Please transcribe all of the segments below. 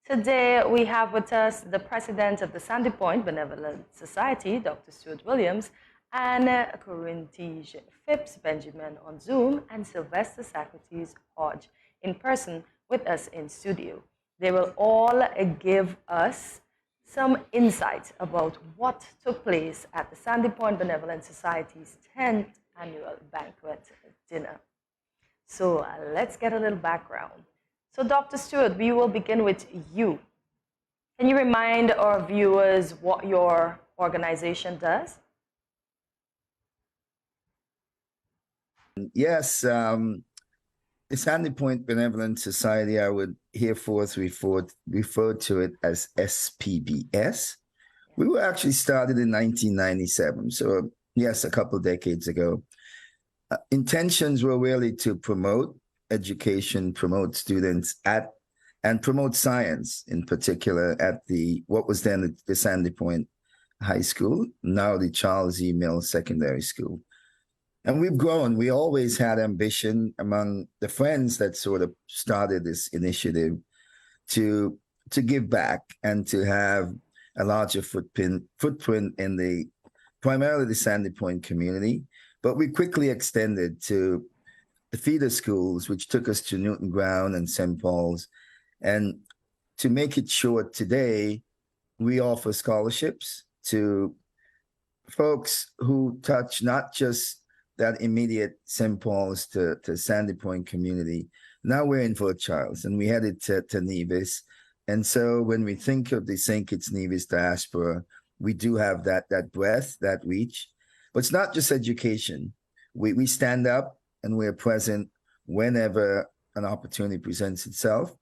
Today, we have with us the president of the Sandy Point Benevolent Society, Dr. Stewart Williams, and Coreentje Phipps-Benjamin on Zoom, and Sylvester Socrates Hodge in person with us in studio. They will all give us some insight about what took place at the Sandy Point Benevolent Society's 10th annual banquet dinner. So let's get a little background. So Dr. Stewart, we will begin with you. Can you remind our viewers what your organization does? Yes, the Sandy Point Benevolent Society, I would hereforth refer to it as SPBS. We were actually started in 1997, so yes, a couple of decades ago. Intentions were really to promote education, promote students and promote science in particular at what was then the Sandy Point High School, now the Charles E. Mills Secondary School. And we've grown. We always had ambition among the friends that sort of started this initiative to give back and to have a larger footprint in primarily the Sandy Point community. But we quickly extended to the feeder schools, which took us to Newton Ground and St. Paul's. And to make it short today, we offer scholarships to folks who touch not just that immediate St. Paul's to Sandy Point community. Now we're in Fort Charles and we headed to Nevis. And so when we think of the St. Kitts Nevis diaspora, we do have that breadth, that reach. But it's not just education. We stand up and we're present whenever an opportunity presents itself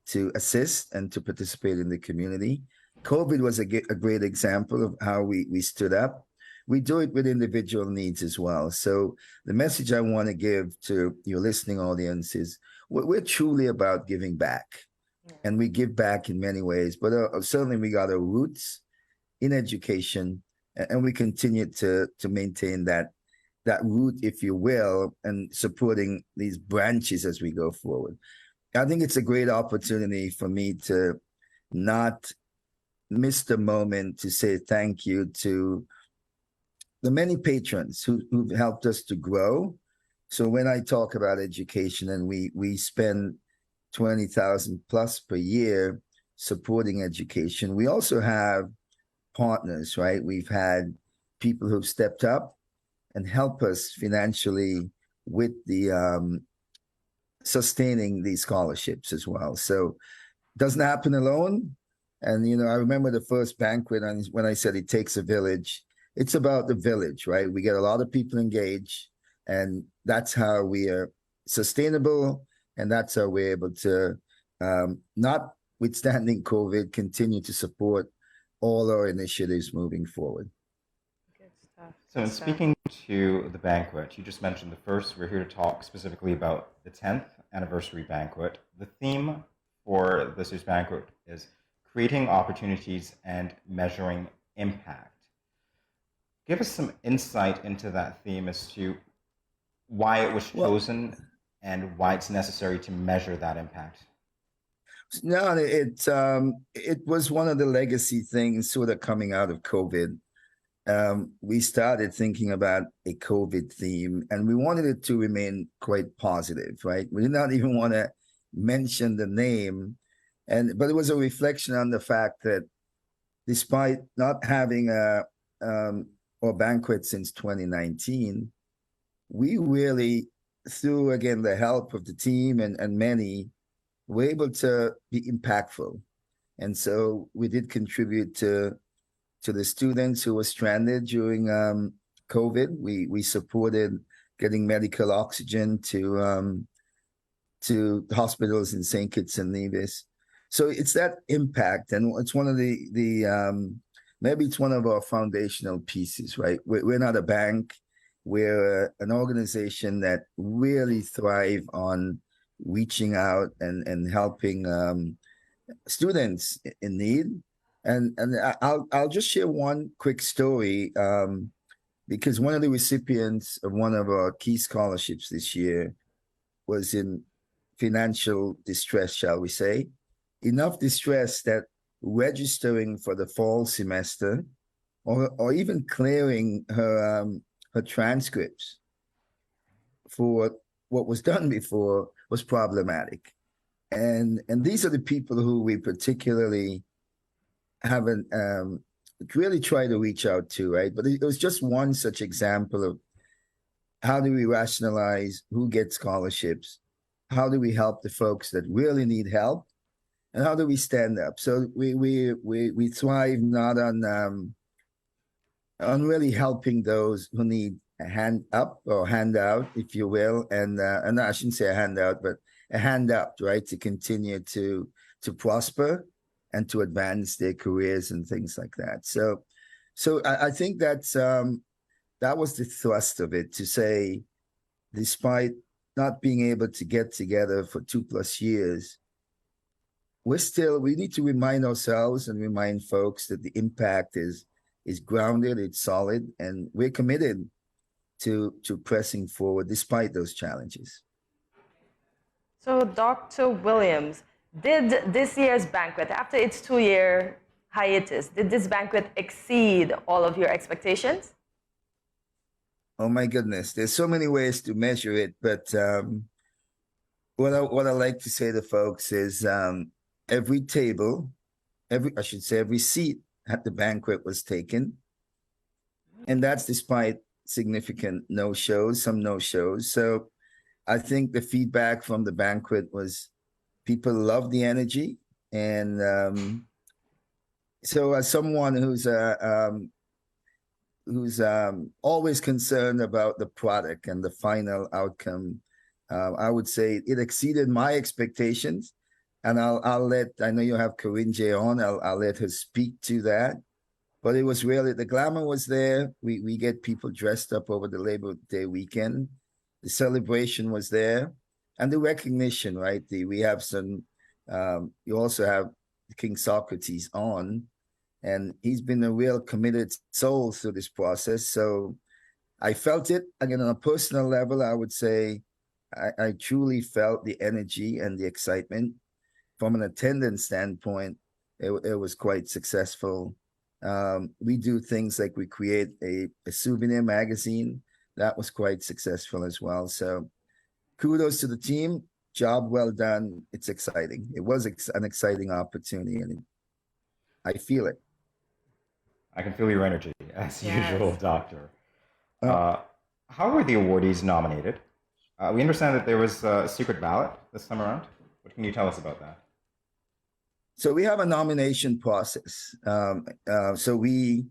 to assist and to participate in the community. COVID was a great example of how we stood up. We do it with individual needs as well. So the message I want to give to your listening audience is we're truly about giving back. Yeah. And we give back in many ways, but certainly we got our roots in education, and we continue to maintain that root, if you will, and supporting these branches as we go forward. I think it's a great opportunity for me to not miss the moment to say thank you to the many patrons who've helped us to grow. So when I talk about education and we spend 20,000 plus per year supporting education, we also have partners, right? We've had people who've stepped up and help us financially with the sustaining these scholarships as well. So it doesn't happen alone. And, I remember the first banquet when I said it takes a village. It's about the village, right? We get a lot of people engaged, and that's how we are sustainable, and that's how we're able to, notwithstanding COVID, continue to support all our initiatives moving forward. Good stuff. So in speaking to the banquet, you just mentioned the first. We're here to talk specifically about the 10th Anniversary Banquet. The theme for this year's banquet is creating opportunities and measuring impact. Give us some insight into that theme as to why it was chosen and why it's necessary to measure that impact. No, it was one of the legacy things sort of coming out of COVID. We started thinking about a COVID theme, and we wanted it to remain quite positive, right? We did not even want to mention the name, but it was a reflection on the fact that despite not having or banquet since 2019, we really, through, again, the help of the team and many, were able to be impactful. And so we did contribute to the students who were stranded during COVID. We supported getting medical oxygen to hospitals in St. Kitts and Nevis. So it's that impact, and it's one of the maybe it's one of our foundational pieces, right? We're not a bank. We're an organization that really thrive on reaching out and helping students in need. And I'll just share one quick story because one of the recipients of one of our key scholarships this year was in financial distress, shall we say. enough distress that registering for the fall semester or even clearing her transcripts for what was done before was problematic. And these are the people who we particularly haven't really tried to reach out to, right? But it was just one such example of how do we rationalize who gets scholarships? How do we help the folks that really need help? And how do we stand up? So we thrive not on really helping those who need a hand up or handout, if you will, and I shouldn't say a handout, but a hand up, right, to continue to prosper and to advance their careers and things like that. So I think that's that was the thrust of it, to say, despite not being able to get together for 2+ years, we need to remind ourselves and remind folks that the impact is grounded, it's solid, and we're committed to pressing forward despite those challenges. So, Dr. Williams, did this year's banquet, after its 2-year hiatus, did this banquet exceed all of your expectations? Oh my goodness, there's so many ways to measure it, but what I like to say to folks is every table, every seat at the banquet was taken, and that's despite significant no-shows, some no-shows. So I think the feedback from the banquet was people loved the energy, and so as someone who's always concerned about the product and the final outcome, I would say it exceeded my expectations. And I know you have Coreentje on, I'll let her speak to that. But it was really, the glamour was there. We get people dressed up over the Labor Day weekend. The celebration was there. And the recognition, right? We have some, you also have King Socrates on, and he's been a real committed soul through this process. So I felt it. Again, on a personal level, I would say I truly felt the energy and the excitement. From an attendance standpoint, it was quite successful. We do things like we create a souvenir magazine. That was quite successful as well. So kudos to the team. Job well done. It's exciting. It was an exciting opportunity, and I feel it. I can feel your energy, as Yes. usual, Doctor. How were the awardees nominated? We understand that there was a secret ballot this time around. What can you tell us about that? So we have a nomination process. So we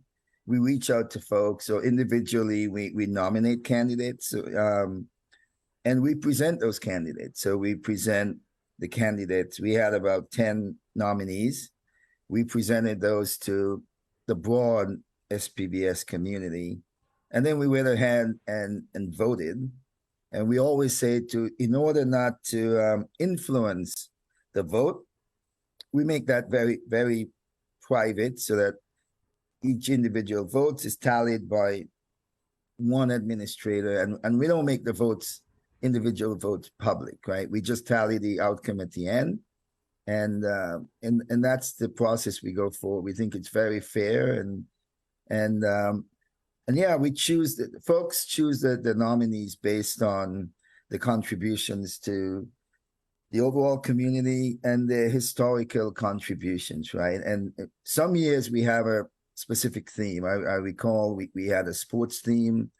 reach out to folks. So individually, we nominate candidates, and we present those candidates. So we present the candidates. We had about 10 nominees. We presented those to the broad SPBS community, and then we went ahead and voted. And we always say, in order not to influence the vote, we make that very, very private, so that each individual vote is tallied by one administrator, and we don't make the individual votes public, right? We just tally the outcome at the end, and that's the process we go for. We think it's very fair, and yeah, folks choose the nominees based on the contributions to the overall community and the historical contributions, right? And some years we have a specific theme. I recall we had a sports theme.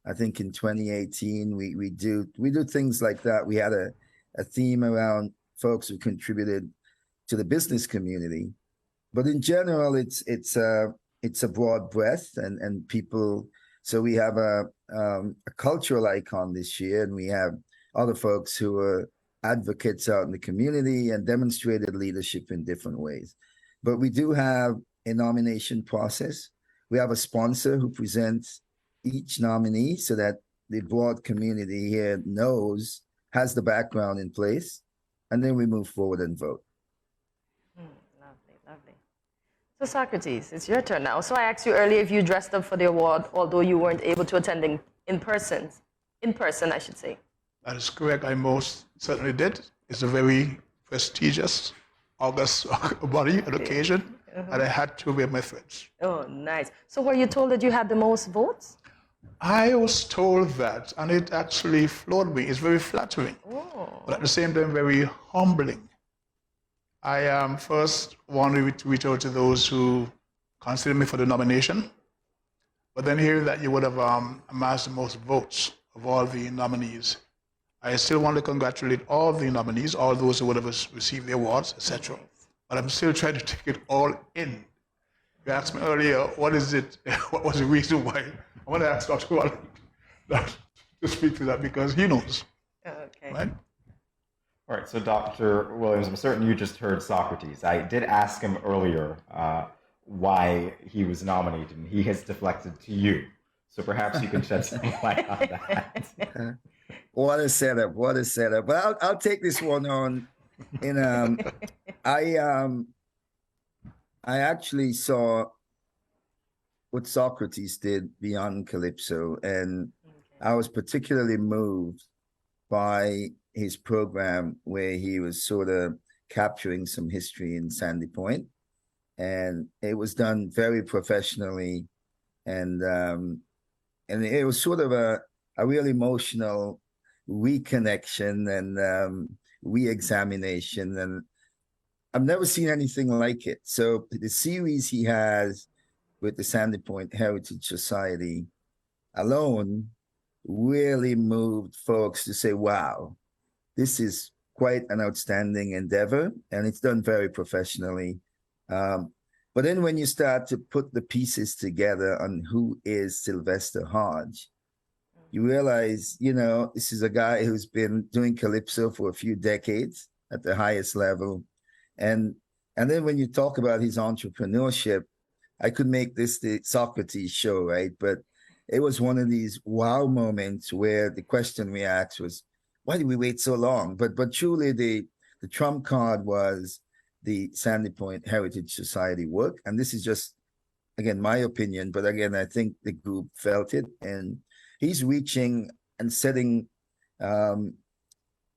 I think in 2018 we do things like that. We had a theme around folks who contributed to the business community, but in general it's a broad breadth and people. So we have a cultural icon this year, and we have other folks who are advocates out in the community and demonstrated leadership in different ways. But we do have a nomination process. We have a sponsor who presents each nominee so that the broad community here has the background in place, and then we move forward and vote. Lovely, lovely. So Socrates, it's your turn now. So I asked you earlier if you dressed up for the award, although you weren't able to attend in person, I should say. That is correct. I most certainly did. It's a very prestigious august body and occasion, and I had to wear my threads. Oh, nice. So were you told that you had the most votes? I was told that, and it actually floored me. It's very flattering, but at the same time, very humbling. I first wanted to reach out to those who considered me for the nomination, but then hearing that you would have amassed the most votes of all the nominees, I still want to congratulate all the nominees, all those who would have received the awards, etc. But I'm still trying to take it all in. You asked me earlier, what is it? What was the reason why? I want to ask Dr. Wall to speak to that because he knows. Okay. Right? All right, so Dr. Williams, I'm certain you just heard Socrates. I did ask him earlier why he was nominated, and he has deflected to you. So perhaps you can shed some light on that. What a setup! What a setup! But I'll take this one on. I actually saw what Socrates did beyond Calypso, and I was particularly moved by his program where he was sort of capturing some history in Sandy Point, and it was done very professionally, and it was sort of a real emotional reconnection and re-examination, and I've never seen anything like it. So the series he has with the Sandy Point Heritage Society alone really moved folks to say, wow, this is quite an outstanding endeavor, and it's done very professionally. But then when you start to put the pieces together on who is Sylvester Hodge, you realize, this is a guy who's been doing Calypso for a few decades at the highest level. And then when you talk about his entrepreneurship, I could make this the Socrates show, right? But it was one of these wow moments where the question we asked was, why did we wait so long? But truly the trump card was the Sandy Point Heritage Society work. And this is just, again, my opinion, but again, I think the group felt it. And he's reaching and setting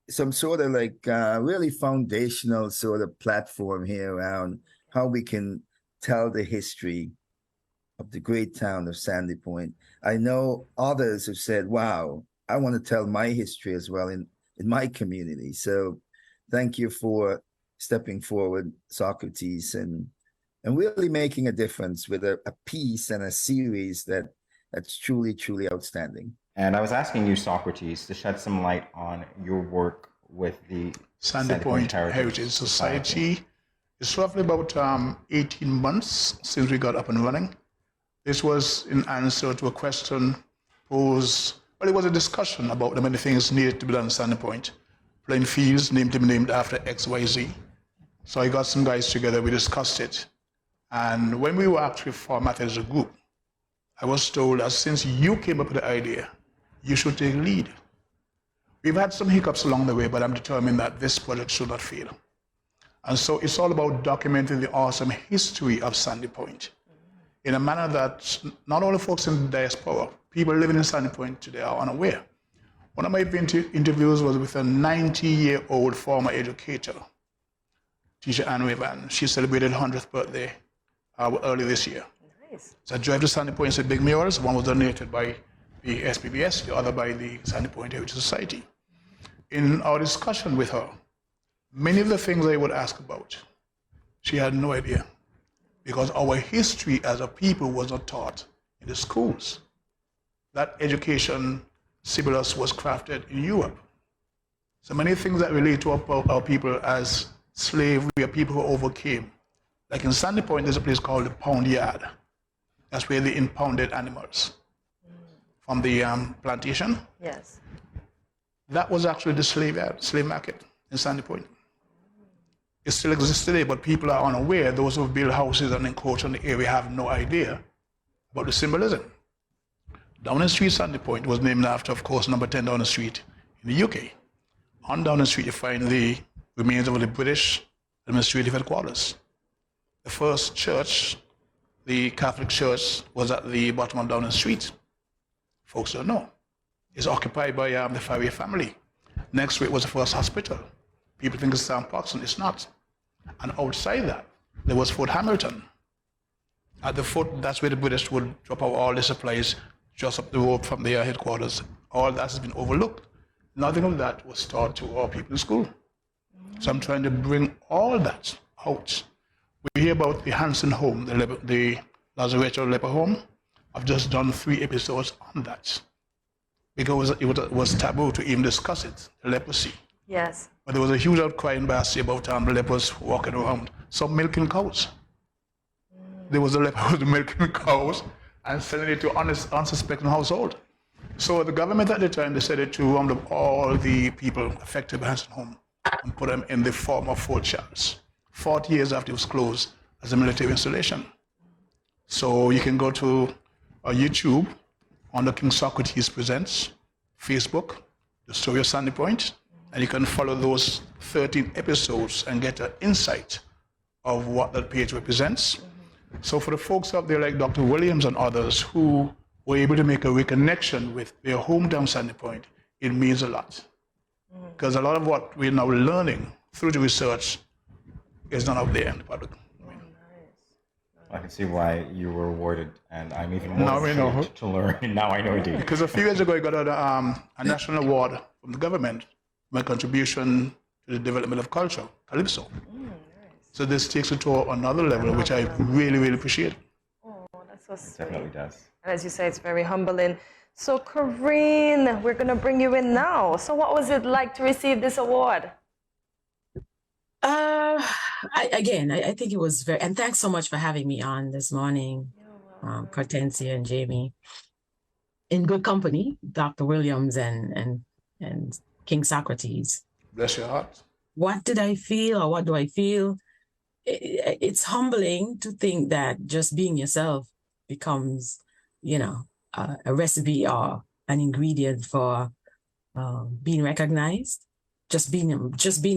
some sort of really foundational sort of platform here around how we can tell the history of the great town of Sandy Point. I know others have said, wow, I want to tell my history as well in my community. So thank you for stepping forward, Socrates, and really making a difference with a piece and a series that's truly, truly outstanding. And I was asking you, Socrates, to shed some light on your work with the Sandy Point Heritage Society. It's roughly about 18 months since we got up and running. This was in answer to a question posed, well, it was a discussion about the many things needed to be done in Sandy Point. Playing fields named to be named after XYZ. So I got some guys together, we discussed it. And when we were actually formatted as a group, I was told that since you came up with the idea, you should take lead. We've had some hiccups along the way, but I'm determined that this project should not fail. And so it's all about documenting the awesome history of Sandy Point in a manner that not only folks in the diaspora, people living in Sandy Point today are unaware. One of my interviews was with a 90-year-old former educator, teacher Anne Raven. She celebrated her 100th birthday early this year. Nice. So I drove to Sandy Point and said big murals. One was donated by the SPBS, the other by the Sandy Point Heritage Society. In our discussion with her, many of the things I would ask about, she had no idea, because our history as a people was not taught in the schools. That education syllabus was crafted in Europe. So many things that relate to our people as slaves, we are people who overcame. Like in Sandy Point, there's a place called the Pound Yard. That's where they impounded animals from the plantation. Yes. That was actually the slave market in Sandy Point. It still exists today, but people are unaware. Those who build houses and encroach on the area have no idea about the symbolism. Downing Street, Sandy Point, was named after, of course, number 10 Downing Street in the UK. On Downing Street, you find the remains of the British administrative headquarters. The first church, the Catholic Church, was at the bottom of Downing Street. Folks don't know. It's occupied by the Farrier family. Next to it was the first hospital. People think it's Sam Parkson. It's not. And outside that, there was Fort Hamilton. At the fort, that's where the British would drop out all the supplies just up the road from their headquarters. All that has been overlooked. Nothing of that was taught to our people in school. So I'm trying to bring all that out. We hear about the Hansen home, the Lazaretto leper home. I've just done 3 episodes on that because it was taboo to even discuss it, the leprosy. Yes. But there was a huge outcry in Bassi about the lepers walking around, some milking cows. There was a leper who was milking cows and selling it to unsuspecting household. So the government at the time decided to round up all the people affected by Hansen home and put them in the form of Fort Charles, 40 years after it was closed as a military installation. So you can go to YouTube under King Socrates Presents, Facebook, The Story of Sandy Point, and you can follow those 13 episodes and get an insight of what that page represents. So for the folks out there like Dr. Williams and others who were able to make a reconnection with their hometown Sandy Point, it means a lot. Because a lot of what we're now learning through the research is not out there in the public. I can see why you were awarded, and I'm even more intrigued to learn. Now I know indeed. Because a few years ago, I got a national award from the government, my contribution to the development of culture, Calypso. So this takes it to another level, which I really, really appreciate. Oh, that's so sweet. It definitely does. And as you say, it's very humbling. So, Corinne, we're going to bring you in now. So, what was it like to receive this award? I think it was very, and thanks so much for having me on this morning, Coreentje and Jamie. In good company, Dr. Williams and King Socrates. Bless your heart. What did I feel, or what do I feel? It's humbling to think that just being yourself becomes, a recipe or an ingredient for being recognized. Just being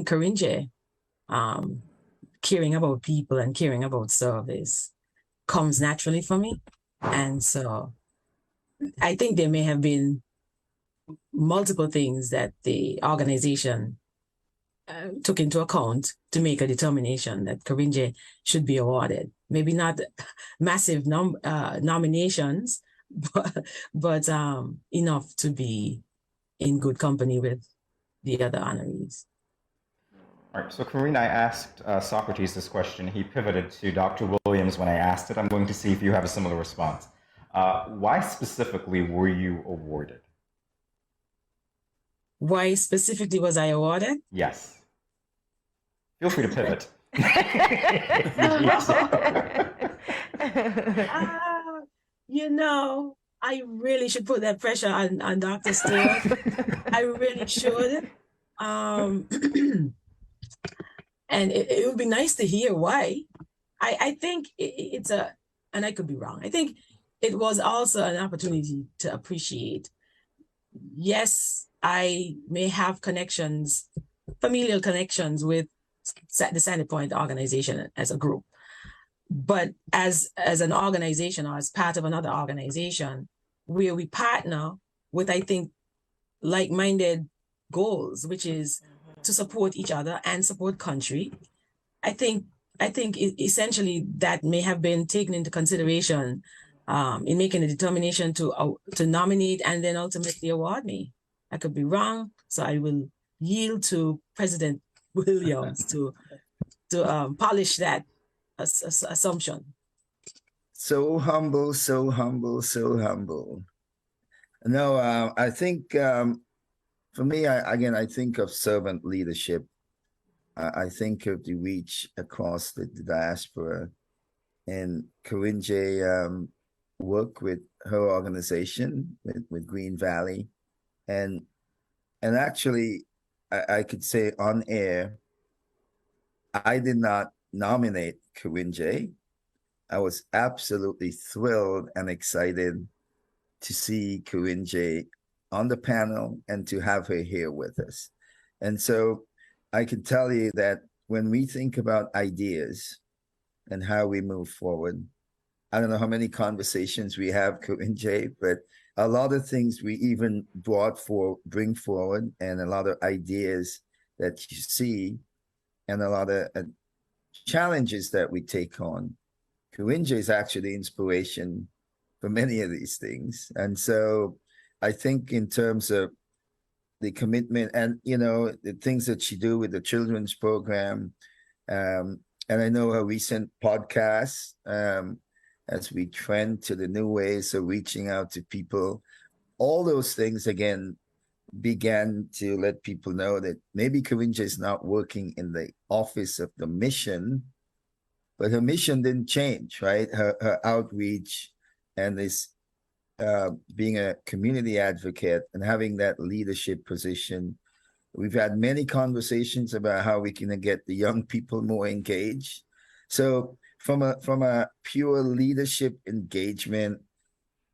Coreentje, caring about people and caring about service comes naturally for me. And so I think there may have been multiple things that the organization took into account to make a determination that Coreentje should be awarded. Maybe not massive nominations, but enough to be in good company with the other honorees. All right, so Corinne, I asked Socrates this question. He pivoted to Dr. Williams when I asked it. I'm going to see if you have a similar response. Why specifically were you awarded? Why specifically was I awarded? Yes. Feel free to pivot. I really should put that pressure on Dr. Stewart. I really should. And it would be nice to hear why. I think it's and I could be wrong. I think it was also an opportunity to appreciate. Yes, I may have connections, familial connections with the Sandy Point organization as a group. But as an organization or as part of another organization where we partner with, I think, like-minded goals, which is to support each other and support country. I think essentially that may have been taken into consideration in making a determination to nominate and then ultimately award me. I could be wrong, so I will yield to President Williams to polish that assumption. So humble, so humble, so humble. No, I think for me, I think of servant leadership. I think of the reach across the diaspora, and Coreentje work with her organization with Green Valley, and actually, I could say on air, I did not nominate Coreentje. I was absolutely thrilled and excited to see Coreentje on the panel and to have her here with us. And so I can tell you that when we think about ideas and how we move forward, I don't know how many conversations we have, Coreentje, but a lot of things we even bring forward, and a lot of ideas that you see, and a lot of challenges that we take on, Coreentje is actually inspiration for many of these things. And so I think in terms of the commitment and, the things that she do with the children's program, and I know her recent podcast, as we trend to the new ways of reaching out to people, all those things, again, began to let people know that maybe Coreentje is not working in the office of the mission, but her mission didn't change, right? Her outreach and this being a community advocate and having that leadership position. We've had many conversations about how we can get the young people more engaged. So from a pure leadership engagement,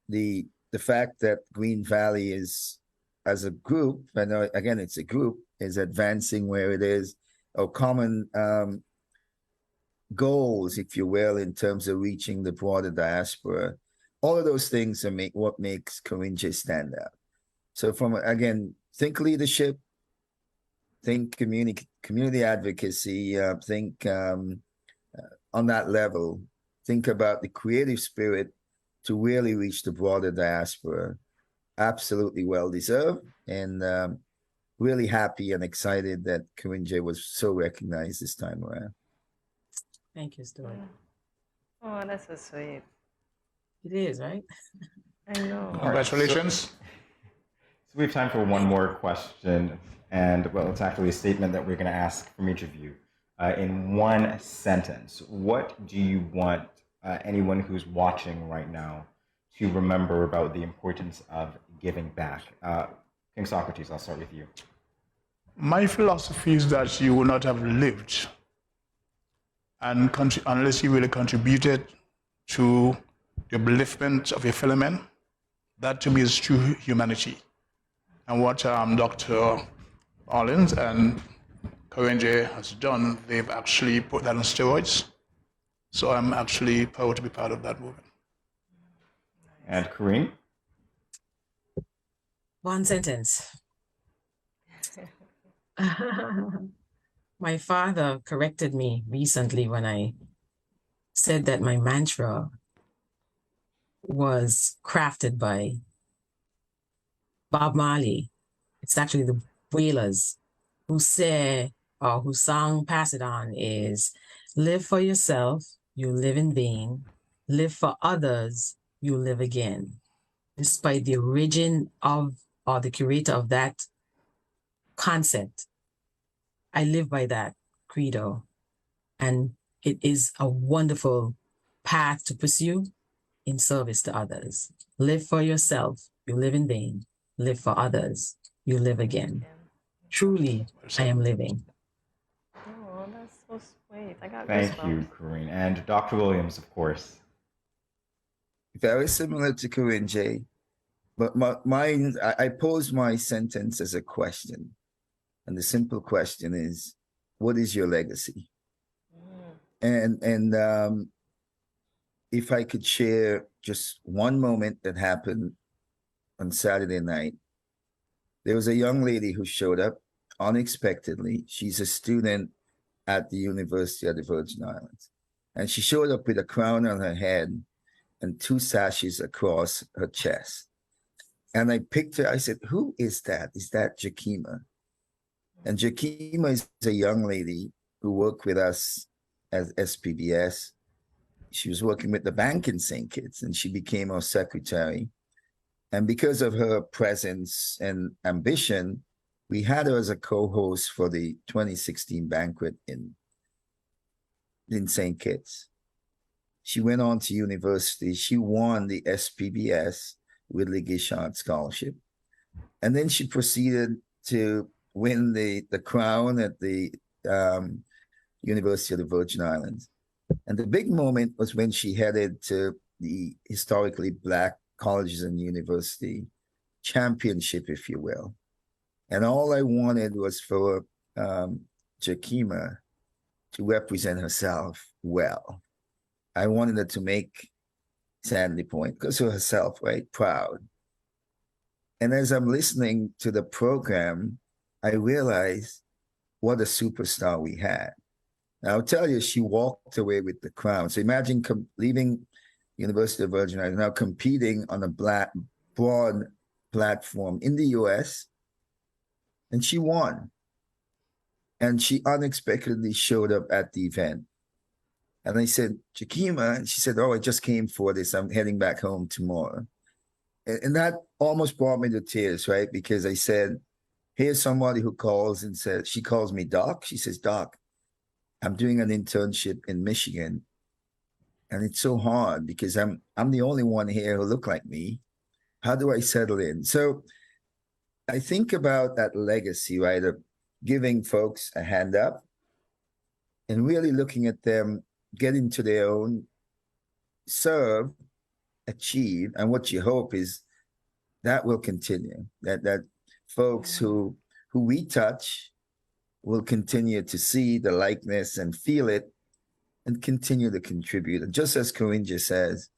the fact that Green Valley is, as a group, I know again it's a group, is advancing where it is, or common goals, if you will, in terms of reaching the broader diaspora. All of those things are what makes Coreentje stand out. So again, think leadership, think community advocacy, think on that level, think about the creative spirit to really reach the broader diaspora. Absolutely well deserved, and really happy and excited that Coreentje was so recognized this time around. Thank you, Stewart. Oh, that's so sweet. It is, right? I know. Congratulations. So we have time for one more question, and well, it's actually a statement that we're going to ask from each of you. In one sentence, what do you want anyone who's watching right now to remember about the importance of giving back? King Socrates, I'll start with you. My philosophy is that you will not have lived unless you really contributed to the upliftment of your fellow men. That to me is true humanity. And what Dr. Orleans and Coreentje has done, they've actually put that on steroids. So I'm actually proud to be part of that movement. And Corinne? One sentence. My father corrected me recently when I said that my mantra was crafted by Bob Marley. It's actually the Wailers who sang Pass It On is, live for yourself, you live in vain. Live for others, you live again. Despite the origin of, or the curator of that concept, I live by that credo. And it is a wonderful path to pursue in service to others. Live for yourself, you live in vain. Live for others, you live again. Truly, I am living. Oh, that's so sweet. I got Thank goosebumps. you, Corinne. And Dr. Williams, of course. Very similar to Coreentje, but I pose my sentence as a question. And the simple question is, what is your legacy? And if I could share just one moment that happened on Saturday night, there was a young lady who showed up unexpectedly. She's a student at the University of the Virgin Islands. And she showed up with a crown on her head and 2 sashes across her chest. And I picked her, I said, who is that? Is that Jakima? And Jakima is a young lady who worked with us at SPBS. She was working with the bank in St. Kitts, and she became our secretary. And because of her presence and ambition, we had her as a co-host for the 2016 banquet in St. Kitts. She went on to university. She won the SPBS Whitley Gishard Scholarship. And then she proceeded to win the crown at the University of the Virgin Islands. And the big moment was when she headed to the historically Black colleges and university championship, if you will. And all I wanted was for Jakima to represent herself well. I wanted her to make Sandy Point, because of herself, right, proud. And as I'm listening to the program, I realized what a superstar we had. And I'll tell you, she walked away with the crown. So imagine leaving University of Virgin Islands, now competing on a broad platform in the US, and she won. And she unexpectedly showed up at the event. And I said, Jakima, and she said, oh, I just came for this. I'm heading back home tomorrow. And that almost brought me to tears, right? Because I said, here's somebody who calls and says, she calls me Doc. She says, Doc, I'm doing an internship in Michigan. And it's so hard because I'm the only one here who look like me. How do I settle in? So I think about that legacy, right, of giving folks a hand up and really looking at them getting to their own, serve, achieve, and what you hope is that will continue. That folks who we touch will continue to see the likeness and feel it and continue to contribute. And just as Coreentje says,